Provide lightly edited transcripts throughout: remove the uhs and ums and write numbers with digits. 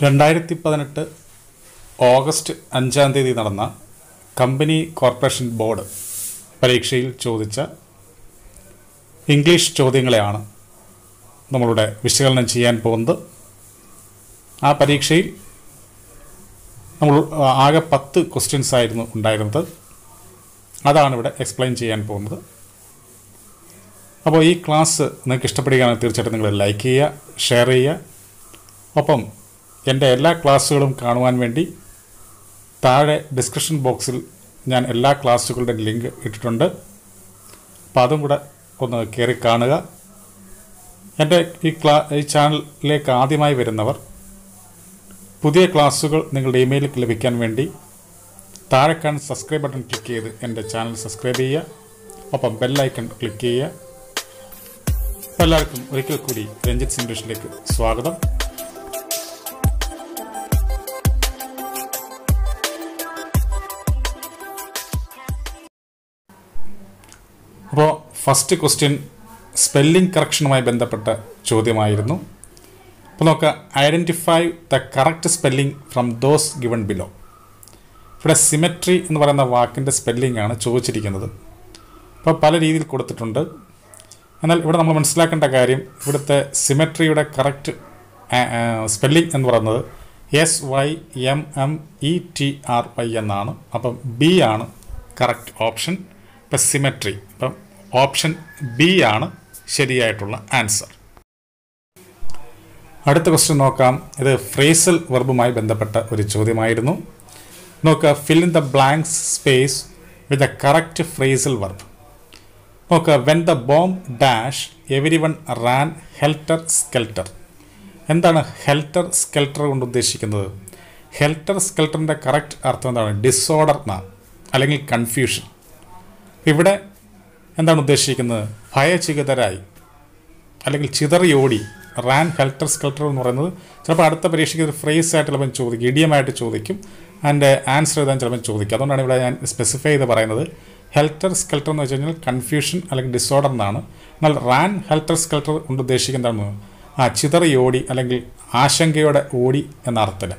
2018 August 5-ാം തീയതി നടന്ന company corporation board പരീക്ഷയിൽ ചോദിച്ച ഇംഗ്ലീഷ് ചോദ്യങ്ങളെയാണ് നമ്മളിവിടെ വിശകലനം ചെയ്യാൻ പോകുന്നത്. ആ പരീക്ഷയിൽ നമ്മൾ ആകെ 10 ക്വസ്റ്റ്യൻസ് ആയിരുന്നു ഉണ്ടായിരുന്നത്. അതാണ് ഇവിടെ എക്സ്പ്ലെയിൻ ചെയ്യാൻ പോകുന്നത്. അപ്പോൾ ഈ ക്ലാസ് നിങ്ങൾക്ക് ഇഷ്ടപ്പെടുകയാണെങ്കിൽ തീർച്ചയായിട്ടും നിങ്ങൾ ലൈക്ക് ചെയ്യുക, ഷെയർ ചെയ്യുക. ഒപ്പം എൻ്റെ എല്ലാ ക്ലാസ്സുകളും കാണുവാൻ വേണ്ടി താഴെ ഡിസ്ക്രിപ്ഷൻ ബോക്സിൽ ഞാൻ എല്ലാ ക്ലാസ്സുകളുടെ ലിങ്ക് ഇട്ടിട്ടുണ്ട്. അപ്പോൾ അതും കൂടെ ഒന്ന് കയറി കാണുക. എൻ്റെ ഈ ചാനലിലേക്ക് ആദ്യമായി വരുന്നവർ പുതിയ ക്ലാസ്സുകൾ നിങ്ങളുടെ ഇമെയിലിൽ ലഭിക്കാൻ വേണ്ടി താഴെ കാണുന്ന സബ്സ്ക്രൈബ് ബട്ടൺ ക്ലിക്ക് ചെയ്ത് എൻ്റെ ചാനൽ സബ്സ്ക്രൈബ് ചെയ്യുക. ഒപ്പം ബെല്ലൈക്കൺ ക്ലിക്ക് ചെയ്യുക. എല്ലാവർക്കും ഒരിക്കൽ കൂടി രഞ്ജിത്ത് ഇംഗ്ലീഷിലേക്ക് സ്വാഗതം. അപ്പോൾ ഫസ്റ്റ് ക്വസ്റ്റ്യൻ സ്പെല്ലിംഗ് കറക്ഷനുമായി ബന്ധപ്പെട്ട ചോദ്യമായിരുന്നു. അപ്പോൾ നമുക്ക് identify the correct spelling from those given below. ഇവിടെ സിമെട്രി എന്ന് പറയുന്ന വാക്കിൻ്റെ സ്പെല്ലിംഗ് ആണ് ചോദിച്ചിരിക്കുന്നത്. അപ്പോൾ പല രീതിയിൽ കൊടുത്തിട്ടുണ്ട്. എന്നാൽ ഇവിടെ നമ്മൾ മനസ്സിലാക്കേണ്ട കാര്യം, ഇവിടുത്തെ സിമെട്രിയുടെ കറക്റ്റ് സ്പെല്ലിംഗ് എന്ന് പറയുന്നത് SYMMETRY എന്നാണ്. അപ്പം ബി ആണ് കറക്റ്റ് ഓപ്ഷൻ. ഇപ്പം സിമെട്രി, ഇപ്പം ഓപ്ഷൻ ബി ആണ് ശരിയായിട്ടുള്ള ആൻസർ. അടുത്ത ക്വസ്റ്റ്യൻ നോക്കാം. ഇത് ഫ്രേസൽ വെർബുമായി ബന്ധപ്പെട്ട ഒരു ചോദ്യമായിരുന്നു. നോക്കുക, fill in the blank space with the correct phrasal verb. നോക്കുക, when the bomb dash everyone ran helter skelter. എന്താണ് ഹെൽറ്റർ സ്കെൽറ്റർ കൊണ്ട് ഉദ്ദേശിക്കുന്നത്? ഹെൽറ്റർ സ്കെൽറ്ററിൻ്റെ കറക്റ്റ് അർത്ഥം എന്താണ്? ഡിസോർഡർ എന്നാണ്, അല്ലെങ്കിൽ കൺഫ്യൂഷൻ. ഇവിടെ എന്താണ് ഉദ്ദേശിക്കുന്നത്? ഭയചകിതരായി അല്ലെങ്കിൽ ചിതറിയോടി. റാൻ ഹെൽറ്റർ സ്കെൽറ്റർ എന്ന് പറയുന്നത് ചിലപ്പോൾ അടുത്ത പരീക്ഷയ്ക്ക് ഒരു ഫ്രേസ് ആയിട്ട് ചിലപ്പോൾ ചോദിക്കും, ഇഡിയമായിട്ട് ചോദിക്കും. അതിൻ്റെ ആൻസർ എഴുതാൻ ചിലപ്പോൾ ചോദിക്കും. അതുകൊണ്ടാണ് ഇവിടെ ഞാൻ സ്പെസിഫൈ ചെയ്ത് പറയുന്നത്. ഹെൽറ്റർ സ്കെൽറ്റർ എന്ന് വെച്ച് കഴിഞ്ഞാൽ കൺഫ്യൂഷൻ അല്ലെങ്കിൽ ഡിസോർഡർ എന്നാണ്. എന്നാൽ റാൻ ഹെൽറ്റർ സ്കെൽറ്റർ കൊണ്ട് ഉദ്ദേശിക്കുന്നത് എന്താണ്? ചിതറിയോടി അല്ലെങ്കിൽ ആശങ്കയോടെ ഓടി എന്ന അർത്ഥത്തിൽ.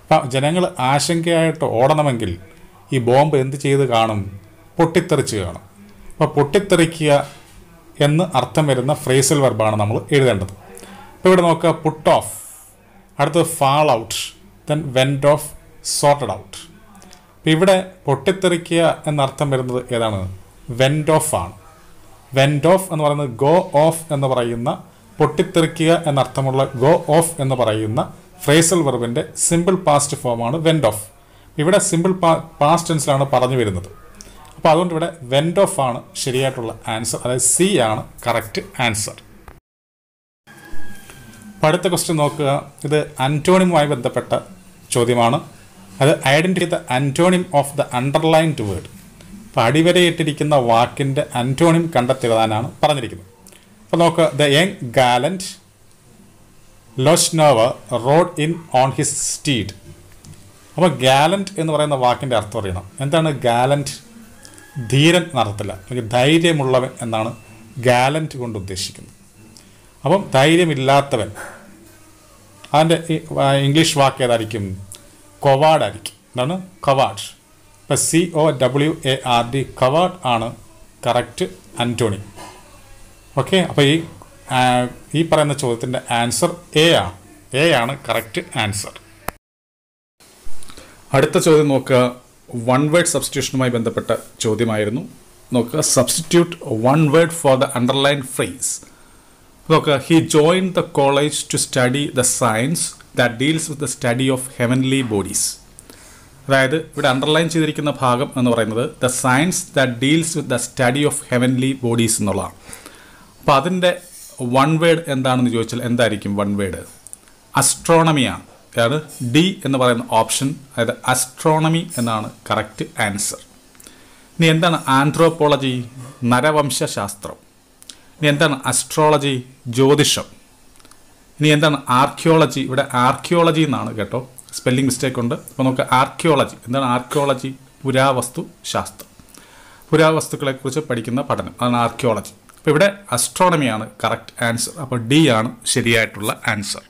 അപ്പം ജനങ്ങൾ ആശങ്കയായിട്ട് ഓടണമെങ്കിൽ ഈ ബോംബ് എന്ത് ചെയ്ത് കാണും? പൊട്ടിത്തെറിച്ച് കാണും. അപ്പോൾ പൊട്ടിത്തെറിക്കുക എന്ന് അർത്ഥം വരുന്ന ഫ്രേസൽ വെർബാണ് നമ്മൾ എഴുതേണ്ടത്. ഇപ്പോൾ ഇവിടെ നോക്കുക, പുട്ട് ഓഫ്, അടുത്തത് fall out, then went off, sorted out. അപ്പോൾ ഇവിടെ പൊട്ടിത്തെറിക്കുക എന്നർത്ഥം വരുന്നത് ഏതാണ്? വെൻറ്റ് ഓഫ് ആണ്. വെൻറ്റ് ഓഫ് എന്ന് പറയുന്നത് ഗോ ഓഫ് എന്ന് പറയുന്ന, പൊട്ടിത്തെറിക്കുക എന്നർത്ഥമുള്ള ഗോ ഓഫ് എന്ന് പറയുന്ന ഫ്രേസൽ വെർബിൻ്റെ സിമ്പിൾ പാസ്റ്റ് ഫോമാണ് വെൻറ്റ് ഓഫ്. ഇവിടെ സിമ്പിൾ പാസ്റ്റ് ടെൻസിലാണ് പറഞ്ഞു വരുന്നത്. അപ്പോൾ അതുകൊണ്ട് ഇവിടെ വെൻറ്റ് ഓഫ് ആണ് ശരിയായിട്ടുള്ള ആൻസർ, അതായത് സി ആണ് കറക്റ്റ് ആൻസർ. അടുത്ത ക്വസ്റ്റ്യൻ നോക്കുക. ഇത് അന്റോണിമുമായി ബന്ധപ്പെട്ട ചോദ്യമാണ്. അത് identify the antonym of the underlined word. അപ്പോൾ അടിവരയിട്ടിരിക്കുന്ന വാക്കിൻ്റെ അന്റോണിം കണ്ടെത്തിയതാണ് പറഞ്ഞിരിക്കുന്നത്. അപ്പോൾ നോക്കുക, the young gallant Lochinvar rode in on his steed. അപ്പോൾ ഗാലന്റ് എന്ന് പറയുന്ന വാക്കിൻ്റെ അർത്ഥം അറിയണം. എന്താണ് ഗാലന്റ്? ധീരൻ എന്നർത്ഥത്തില്ല, അല്ലെങ്കിൽ ധൈര്യമുള്ളവൻ എന്നാണ് ഗാലന്റ് കൊണ്ട് ഉദ്ദേശിക്കുന്നത്. അപ്പം ധൈര്യമില്ലാത്തവൻ, അതിൻ്റെ ഇംഗ്ലീഷ് വാക്ക് ഏതായിരിക്കും? കൊവാർഡ് ആയിരിക്കും. എന്താണ്? കവാർഡ്. ഇപ്പം COWARD, കവാർഡ് ആണ് കറക്റ്റ് അന്റോണിം. ഓക്കെ, അപ്പോൾ ഈ പറയുന്ന ചോദ്യത്തിൻ്റെ ആൻസർ എ ആണ്. എ ആണ് കറക്റ്റ് ആൻസർ. അടുത്ത ചോദ്യം നോക്കുക, വൺ വേർഡ് സബ്സ്റ്റിറ്റ്യൂഷനുമായി ബന്ധപ്പെട്ട ചോദ്യമായിരുന്നു. നോക്കുക, substitute one word for the underline phrase. നോക്കുക, he joined the college to study the science that deals with the study of heavenly bodies. അതായത് ഇവിടെ അണ്ടർലൈൻ ചെയ്തിരിക്കുന്ന ഭാഗം എന്ന് പറയുന്നത് the science that deals with the study of heavenly bodies എന്നുള്ളതാണ്. അപ്പോൾ അതിൻ്റെ വൺ വേർഡ് എന്താണെന്ന് ചോദിച്ചാൽ എന്തായിരിക്കും വൺ വേർഡ്? അസ്ട്രോണമിയാണ്. അതായത് ഡി എന്ന് പറയുന്ന ഓപ്ഷൻ, അതായത് അസ്ട്രോണമി എന്നാണ് കറക്റ്റ് ആൻസർ. ഇനി എന്താണ് ആന്ത്രോപോളജി? നരവംശാസ്ത്രം. ഇനി എന്താണ് അസ്ട്രോളജി? ജ്യോതിഷം. ഇനി എന്താണ് ആർക്കിയോളജി? ഇവിടെ ആർക്കിയോളജി എന്നാണ് കേട്ടോ, സ്പെല്ലിംഗ് മിസ്റ്റേക്ക് ഉണ്ട്. അപ്പോൾ നമുക്ക് ആർക്കിയോളജി. എന്താണ് ആർക്കിയോളജി? പുരാവസ്തു ശാസ്ത്രം, പുരാവസ്തുക്കളെക്കുറിച്ച് പഠിക്കുന്ന പഠനം, അതാണ് ആർക്കിയോളജി. അപ്പോൾ ഇവിടെ അസ്ട്രോണമിയാണ് കറക്റ്റ് ആൻസർ. അപ്പോൾ ഡി ആണ് ശരിയായിട്ടുള്ള ആൻസർ.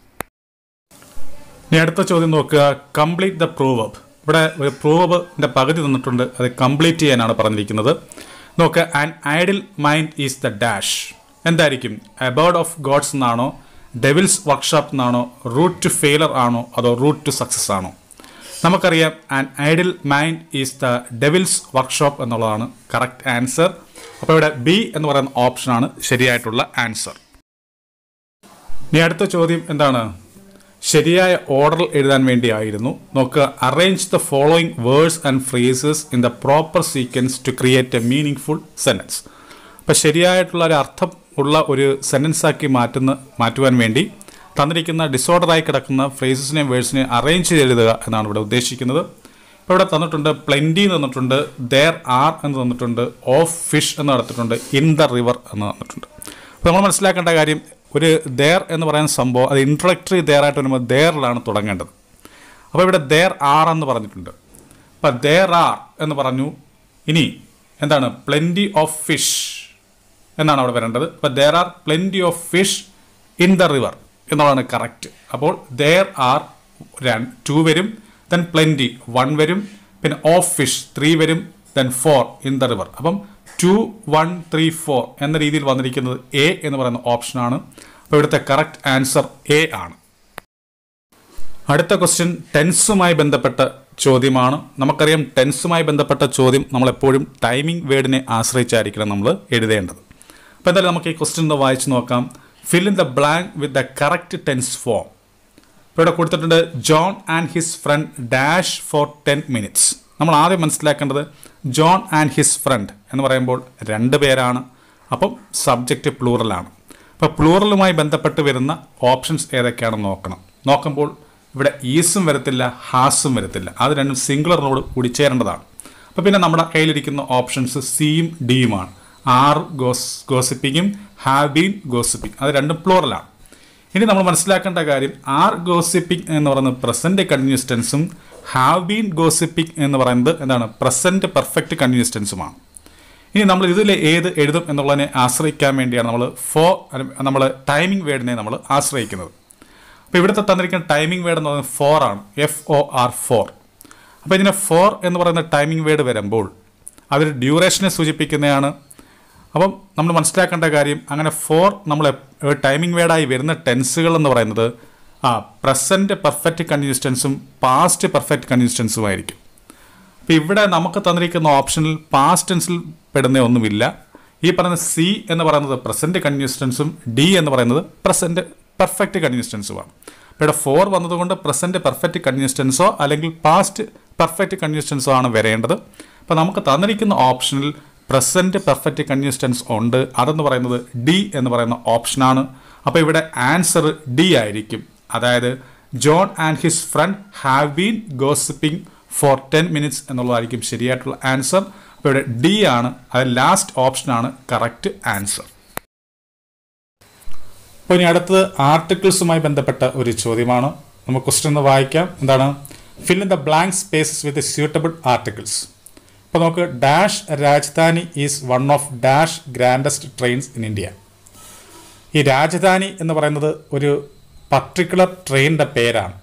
ഇനി അടുത്ത ചോദ്യം നോക്കുക, കംപ്ലീറ്റ് ദ പ്രൂവബ്. ഇവിടെ ഒരു പ്രൂവബിൻ്റെ പകുതി തന്നിട്ടുണ്ട്, അത് കംപ്ലീറ്റ് ചെയ്യാനാണ് പറഞ്ഞിരിക്കുന്നത്. നോക്കുക, an idle mind is the dash. എന്തായിരിക്കും? എബോർഡ് ഓഫ് ഗോഡ്സ് എന്നാണോ, ഡെവിൽസ് വർക്ക്ഷോപ്പ് എന്നാണോ, റൂട്ട് ടു ഫെയിലർ ആണോ, അതോ റൂട്ട് ടു സക്സസ് ആണോ? നമുക്കറിയാം an idle mind is the Devil's workshop എന്നുള്ളതാണ് കറക്റ്റ് ആൻസർ. അപ്പോൾ ഇവിടെ ബി എന്ന് പറയുന്ന ഓപ്ഷനാണ് ശരിയായിട്ടുള്ള ആൻസർ. ഇനി അടുത്ത ചോദ്യം എന്താണ്? ശരിയായ ഓർഡറിൽ എഴുതാൻ വേണ്ടിയായിരുന്നു. നോക്കുക, arrange the following words and phrases in the proper sequence to create a meaningful sentence. അപ്പോൾ ശരിയായിട്ടുള്ള ഒരു അർത്ഥം ഉള്ള ഒരു സെൻറ്റൻസാക്കി മാറ്റുവാൻ വേണ്ടി തന്നിരിക്കുന്ന ഡിസോർഡറായി കിടക്കുന്ന ഫ്രേസസിനെയും വേർഡ്സിനെയും അറേഞ്ച് ചെയ്ത് എഴുതുക എന്നാണ് ഇവിടെ ഉദ്ദേശിക്കുന്നത്. ഇപ്പോൾ ഇവിടെ തന്നിട്ടുണ്ട് പ്ലെൻറ്റി എന്ന് തന്നിട്ടുണ്ട്, ദെയർ ആർ എന്ന് തന്നിട്ടുണ്ട്, ഓഫ് ഫിഷ് എന്ന് നടത്തിയിട്ടുണ്ട്, ഇൻ ദ റിവർ എന്ന് തന്നിട്ടുണ്ട്. അപ്പോൾ നമ്മൾ മനസ്സിലാക്കേണ്ട കാര്യം, ഒരു ദെയർ എന്ന് പറയുന്ന സംഭവം അത് ഇൻട്രൊഡക്ടറി ദെയർ ആയിട്ട് വരുമ്പോൾ ദെയറിലാണ് തുടങ്ങേണ്ടത്. അപ്പോൾ ഇവിടെ ദെയർ ആർ എന്ന് പറഞ്ഞിട്ടുണ്ട്. അപ്പോൾ ദെയർ ആർ എന്ന് പറഞ്ഞു. ഇനി എന്താണ്? പ്ലെൻറ്റി ഓഫ് ഫിഷ് എന്നാണ് അവിടെ വരേണ്ടത്. അപ്പോൾ there are plenty of fish in the river എന്നുള്ളതാണ് കറക്റ്റ്. അപ്പോൾ ദെയർ ആർ 2 വരും, ദെൻ പ്ലെൻറ്റി 1 വരും, പിന്നെ ഓഫ് ഫിഷ് 3 വരും, ദെൻ 4 ഇൻ ദ റിവർ. അപ്പം 2, 1, 3, 4 എന്ന രീതിയിൽ വന്നിരിക്കുന്നത് എ എന്ന് പറയുന്ന ഓപ്ഷനാണ്. അപ്പോൾ ഇവിടുത്തെ കറക്റ്റ് ആൻസർ എ ആണ്. അടുത്ത ക്വസ്റ്റ്യൻ ടെൻസുമായി ബന്ധപ്പെട്ട ചോദ്യമാണ്. നമുക്കറിയാം ടെൻസുമായി ബന്ധപ്പെട്ട ചോദ്യം നമ്മളെപ്പോഴും ടൈമിംഗ് വേർഡിനെ ആശ്രയിച്ചായിരിക്കണം നമ്മൾ എഴുതേണ്ടത്. അപ്പോൾ എന്തായാലും നമുക്ക് ഈ ക്വസ്റ്റ്യൻ ഒന്ന് വായിച്ച് നോക്കാം. Fill in the blank with the correct tense form. ഇപ്പോൾ ഇവിടെ കൊടുത്തിട്ടുണ്ട് John and his friend dash for 10 minutes. നമ്മൾ ആദ്യം മനസ്സിലാക്കേണ്ടത് ജോൺ ആൻഡ് ഹിസ് ഫ്രണ്ട് എന്ന് പറയുമ്പോൾ 2 പേരാണ്. അപ്പം സബ്ജക്റ്റ് പ്ലൂറലാണ്. അപ്പോൾ പ്ലൂറലുമായി ബന്ധപ്പെട്ട് വരുന്ന ഓപ്ഷൻസ് ഏതൊക്കെയാണെന്ന് നോക്കുമ്പോൾ ഇവിടെ ഈസും വരത്തില്ല, ഹാസും വരത്തില്ല. അത് രണ്ടും സിംഗുലറിനോട് കൂടി ചേരേണ്ടതാണ്. അപ്പോൾ പിന്നെ നമ്മുടെ കയ്യിലിരിക്കുന്ന ഓപ്ഷൻസ് സിയും ഡിയുമാണ്. ആർ ഗോസിപ്പിങ്ങും ഹാവ് ബീൻ ഗോസിപ്പിംഗ്, അത് രണ്ടും പ്ലൂറലാണ്. ഇനി നമ്മൾ മനസ്സിലാക്കേണ്ട കാര്യം, ആർ ഗോസിപ്പിംഗ് എന്ന് പറയുന്നത് പ്രസന്റ് കണ്ടിന്യൂസ് ടെൻസും ഹാവ് ബീൻ ഗോസിപ്പിംഗ് എന്ന് പറയുന്നത് എന്താണ്? പ്രസന്റ് പെർഫെക്റ്റ് കണ്ടിന്യൂസ് ടെൻസുമാണ്. ഇനി നമ്മൾ ഇതിൽ ഏത് എഴുതും എന്നുള്ളതിനെ ആശ്രയിക്കാൻ വേണ്ടിയാണ് നമ്മൾ ടൈമിംഗ് വേർഡിനെ നമ്മൾ ആശ്രയിക്കുന്നത്. അപ്പോൾ ഇവിടുത്തെ തന്നിരിക്കുന്ന ടൈമിംഗ് വേർഡ് എന്ന് പറയുന്നത് 4 ആണ്, FOR 4. അപ്പോൾ ഇതിനെ 4 എന്ന് പറയുന്ന ടൈമിംഗ് വേർഡ് വരുമ്പോൾ അതൊരു ഡ്യൂറേഷനെ സൂചിപ്പിക്കുന്നതാണ്. അപ്പം നമ്മൾ മനസ്സിലാക്കേണ്ട കാര്യം, അങ്ങനെ 4 നമ്മൾ ടൈമിംഗ് വേർഡായി വരുന്ന ടെൻസുകൾ എന്ന് പറയുന്നത് പ്രസൻറ്റ് പെർഫെക്റ്റ് കണ്ടിന്യൂസ് ടെൻസും പാസ്റ്റ് പെർഫെക്റ്റ് കണ്ടിന്യൂസ് ടെൻസും ആയിരിക്കും. അപ്പോൾ ഇവിടെ നമുക്ക് തന്നിരിക്കുന്ന ഓപ്ഷനിൽ പാസ്റ്റ് ടെൻസിൽ പെടുന്ന ഒന്നുമില്ല. ഈ പറയുന്ന സി എന്ന് പറയുന്നത് പ്രസൻറ്റ് കണ്ടിന്യൂസ് ടെൻസും ഡി എന്ന് പറയുന്നത് പ്രസൻറ്റ് പെർഫെക്റ്റ് കണ്ടിന്യൂസ് ടെൻസുമാണ്. അപ്പോൾ ഇവിടെ 4 വന്നതുകൊണ്ട് പ്രസൻറ്റ് പെർഫെക്റ്റ് കണ്ടിന്യൂസ് ടെൻസോ അല്ലെങ്കിൽ പാസ്റ്റ് പെർഫെക്റ്റ് കണ്ടിന്യൂസ് ടെൻസോ ആണ് വരേണ്ടത്. അപ്പോൾ നമുക്ക് തന്നിരിക്കുന്ന ഓപ്ഷനിൽ പ്രസൻറ്റ് പെർഫെക്റ്റ് കണ്ടിന്യൂസ് ടെൻസ് ഉണ്ട്. അതെന്ന് പറയുന്നത് ഡി എന്ന് പറയുന്ന ഓപ്ഷനാണ്. അപ്പോൾ ഇവിടെ ആൻസർ ഡി ആയിരിക്കും. അതായത് John and his friend have been gossiping for 10 minutes എന്നുള്ളതായിരിക്കും ശരിയായിട്ടുള്ള ആൻസർ. അപ്പോൾ ഇവിടെ ഡി ആണ്, അത് ലാസ്റ്റ് ഓപ്ഷനാണ് കറക്റ്റ് ആൻസർ. അപ്പോൾ ഇനി അടുത്തത് ആർട്ടിക്കിൾസുമായി ബന്ധപ്പെട്ട ഒരു ചോദ്യമാണ്. നമുക്ക് ക്വസ്റ്റ്യൻ ഒന്ന് വായിക്കാം. എന്താണ്? Fill in the blank spaces with suitable articles. അപ്പോൾ നമുക്ക് dash Rajdhani is one of dash grandest trains in India. ഈ രാജധാനി എന്ന് പറയുന്നത് ഒരു പർട്ടിക്കുലർ ട്രെയിനിൻ്റെ പേരാണ്.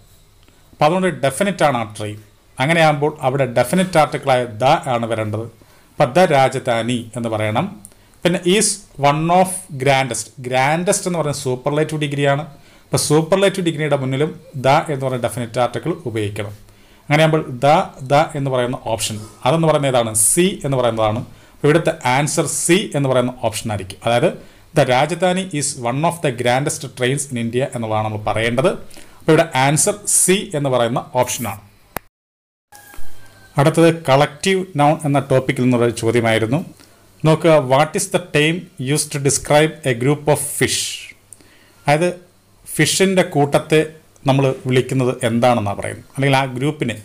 അപ്പോൾ അതുകൊണ്ട് ഡെഫിനറ്റ് ആണ് ആ ട്രെയിൻ. അങ്ങനെയാകുമ്പോൾ അവിടെ ഡെഫിനറ്റ് ആർട്ടിക്കിളായ ദ ആണ് വരേണ്ടത്. അപ്പോൾ ദ രാജധാനി എന്ന് പറയണം. പിന്നെ ഈസ് വൺ ഓഫ് ഗ്രാൻഡസ്റ്റ് എന്ന് പറയുന്നത് സൂപ്പർലേറ്റീവ് ഡിഗ്രിയാണ്. അപ്പോൾ സൂപ്പർലേറ്റീവ് ഡിഗ്രിയുടെ മുന്നിലും ദ എന്ന് പറയുന്ന ഡെഫിനറ്റ് ആർട്ടിക്കിൾ ഉപയോഗിക്കണം. അങ്ങനെയാകുമ്പോൾ ദ എന്ന് പറയുന്ന ഓപ്ഷൻ അതെന്ന് പറയുന്നത് ഏതാണ്? സി എന്ന് പറയുന്നതാണ്. അപ്പോൾ ഇവിടുത്തെ ആൻസർ സി എന്ന് പറയുന്ന ഓപ്ഷൻ ആയിരിക്കും. അതായത് the Rajdhani is one of the grandest trains in India എന്നുള്ളതാണ് നമ്മൾ പറയേണ്ടത്. അപ്പോൾ ഇവിടെ ആൻസർ സി എന്ന് പറയുന്ന ഓപ്ഷനാണ്. അടുത്തത് കളക്റ്റീവ് നൗൺ എന്ന ടോപ്പിക്കിൽ നിന്നുള്ള ചോദ്യമായിരുന്നു. നോക്കുക, what is the time use to describe a group of fish. അതായത് ഫിഷിൻ്റെ കൂട്ടത്തെ നമ്മൾ വിളിക്കുന്നത് എന്താണെന്നാണ് പറയുന്നത്, അല്ലെങ്കിൽ ആ ഗ്രൂപ്പിനെ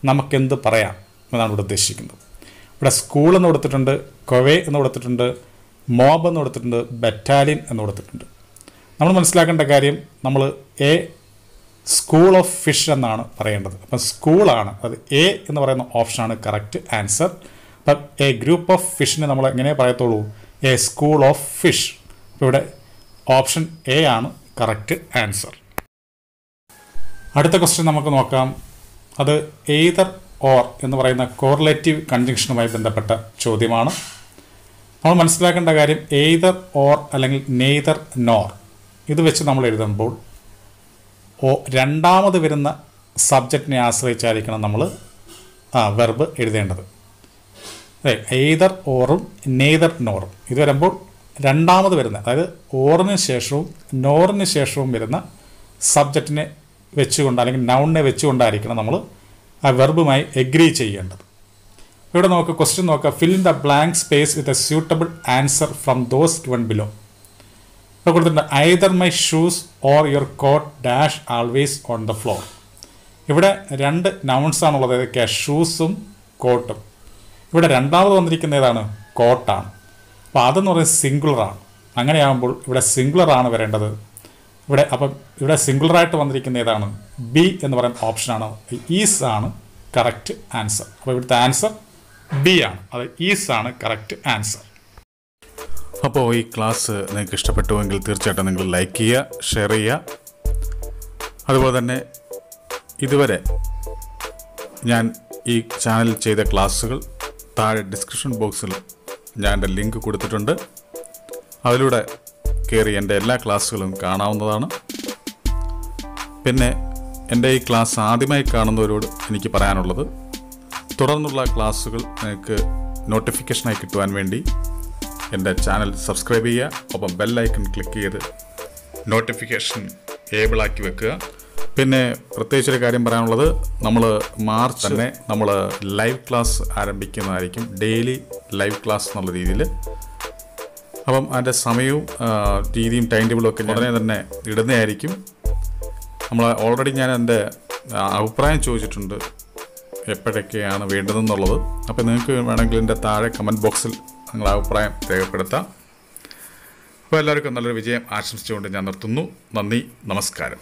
നമുക്കെന്ത് പറയാം എന്നാണ് ഇവിടെ ഉദ്ദേശിക്കുന്നത്. ഇവിടെ സ്കൂൾ എന്ന് കൊടുത്തിട്ടുണ്ട്, കൊവേ എന്ന് കൊടുത്തിട്ടുണ്ട്, മോബ് എന്ന് കൊടുത്തിട്ടുണ്ട്, ബറ്റാലിയൻ എന്ന് കൊടുത്തിട്ടുണ്ട്. നമ്മൾ മനസ്സിലാക്കേണ്ട കാര്യം, നമ്മൾ എ സ്കൂൾ ഓഫ് ഫിഷ് എന്നാണ് പറയേണ്ടത്. അപ്പം സ്കൂളാണ്, അത് എ എന്ന് പറയുന്ന ഓപ്ഷനാണ് കറക്റ്റ് ആൻസർ. അപ്പം എ ഗ്രൂപ്പ് ഓഫ് ഫിഷിനെ നമ്മൾ എങ്ങനെ പറയത്തുള്ളൂ? A school of fish. അപ്പോൾ ഇവിടെ ഓപ്ഷൻ എ ആണ് കറക്റ്റ് ആൻസർ. അടുത്ത ക്വസ്റ്റ്യൻ നമുക്ക് നോക്കാം. അത് എയ്തർ ഓർ എന്ന് പറയുന്ന കോറിലേറ്റീവ് കൺജങ്ഷനുമായി ബന്ധപ്പെട്ട ചോദ്യമാണ്. നമ്മൾ മനസ്സിലാക്കേണ്ട കാര്യം എയ്തർ ഓർ അല്ലെങ്കിൽ നെയ്തർ നോർ ഇത് വെച്ച് നമ്മൾ എഴുതുമ്പോൾ രണ്ടാമത് വരുന്ന സബ്ജക്റ്റിനെ ആശ്രയിച്ചായിരിക്കണം നമ്മൾ വെർബ് എഴുതേണ്ടത്. എയ്തർ ഓറും നെയ്തർ നോറും ഇത് വരുമ്പോൾ രണ്ടാമത് വരുന്ന, അതായത് ഓറിന് ശേഷവും നോറിന് ശേഷവും വരുന്ന സബ്ജക്റ്റിനെ വെച്ചുകൊണ്ട് അല്ലെങ്കിൽ നൗണിനെ വെച്ചുകൊണ്ടായിരിക്കണം നമ്മൾ ആ വെർബുമായി എഗ്രി ചെയ്യേണ്ടത്. ഇവിടെ നമുക്ക് ക്വസ്റ്റ്യൻ നോക്കാം. Fill in the blank space with a suitable answer from those given below. ഇവിടെ കൊടുത്തിട്ടുണ്ട് either my shoes or your coat dash always on the floor. ഇവിടെ രണ്ട് നൗൺസ് ആണുള്ളത്, ഏതൊക്കെയാണ്? ഷൂസും കോട്ടും. ഇവിടെ രണ്ടാമത് വന്നിരിക്കുന്ന ഏതാണ്? കോട്ടാണ്. അപ്പോൾ അതെന്ന് പറയുന്നത് സിംഗുലറാണ്. അങ്ങനെയാകുമ്പോൾ ഇവിടെ സിംഗുലറാണ് വരേണ്ടത്. ഇവിടെ സിംഗുലറായിട്ട് വന്നിരിക്കുന്ന ഏതാണ്? ബി എന്ന് പറയുന്ന ഓപ്ഷനാണ്. ഈസ് ആണ് കറക്റ്റ് ആൻസർ. അപ്പോൾ ഇവിടുത്തെ ആൻസർ ബി ആണ്. അത് ഈസ് ആണ് കറക്റ്റ് ആൻസർ. അപ്പോൾ ഈ ക്ലാസ് നിങ്ങൾക്ക് ഇഷ്ടപ്പെട്ടുവെങ്കിൽ തീർച്ചയായിട്ടും നിങ്ങൾ ലൈക്ക് ചെയ്യുക, ഷെയർ ചെയ്യുക. അതുപോലെ തന്നെ ഇതുവരെ ഞാൻ ഈ ചാനലിൽ ചെയ്ത ക്ലാസ്സുകൾ താഴെ ഡിസ്ക്രിപ്ഷൻ ബോക്സിൽ ഞാൻ എൻ്റെ ലിങ്ക് കൊടുത്തിട്ടുണ്ട്. അതിലൂടെ കയറി എൻ്റെ എല്ലാ ക്ലാസ്സുകളും കാണാവുന്നതാണ്. പിന്നെ എൻ്റെ ഈ ക്ലാസ് ആദ്യമായി കാണുന്നവരോട് എനിക്ക് പറയാനുള്ളത്, തുടർന്നുള്ള ക്ലാസ്സുകൾ നിങ്ങൾക്ക് നോട്ടിഫിക്കേഷനായി കിട്ടുവാൻ വേണ്ടി എൻ്റെ ചാനൽ സബ്സ്ക്രൈബ് ചെയ്യുക. ഒപ്പം ബെല്ലൈക്കൺ ക്ലിക്ക് ചെയ്ത് നോട്ടിഫിക്കേഷൻ ഏബിളാക്കി വെക്കുക. പിന്നെ പ്രത്യേകിച്ചൊരു കാര്യം പറയാനുള്ളത്, നമ്മൾ മാർച്ച് തന്നെ നമ്മൾ ലൈവ് ക്ലാസ് ആരംഭിക്കുന്നതായിരിക്കും. ഡെയിലി ലൈവ് ക്ലാസ് എന്നുള്ള രീതിയിൽ. അപ്പം അതിൻ്റെ സമയവും രീതിയും ടൈം ടേബിളും ഒക്കെ ഉടനെ തന്നെ ഇടുന്നതായിരിക്കും. ഓൾറെഡി ഞാൻ എൻ്റെ അഭിപ്രായം ചോദിച്ചിട്ടുണ്ട് എപ്പോഴൊക്കെയാണ് വേണ്ടതെന്നുള്ളത്. അപ്പോൾ നിങ്ങൾക്ക് വേണമെങ്കിൽ എൻ്റെ താഴെ കമൻറ്റ് ബോക്സിൽ നിങ്ങളുടെ അഭിപ്രായം രേഖപ്പെടുത്താം. അപ്പോൾ എല്ലാവർക്കും നല്ലൊരു വിജയം ആശംസിച്ചുകൊണ്ട് ഞാൻ നിർത്തുന്നു. നന്ദി, നമസ്കാരം.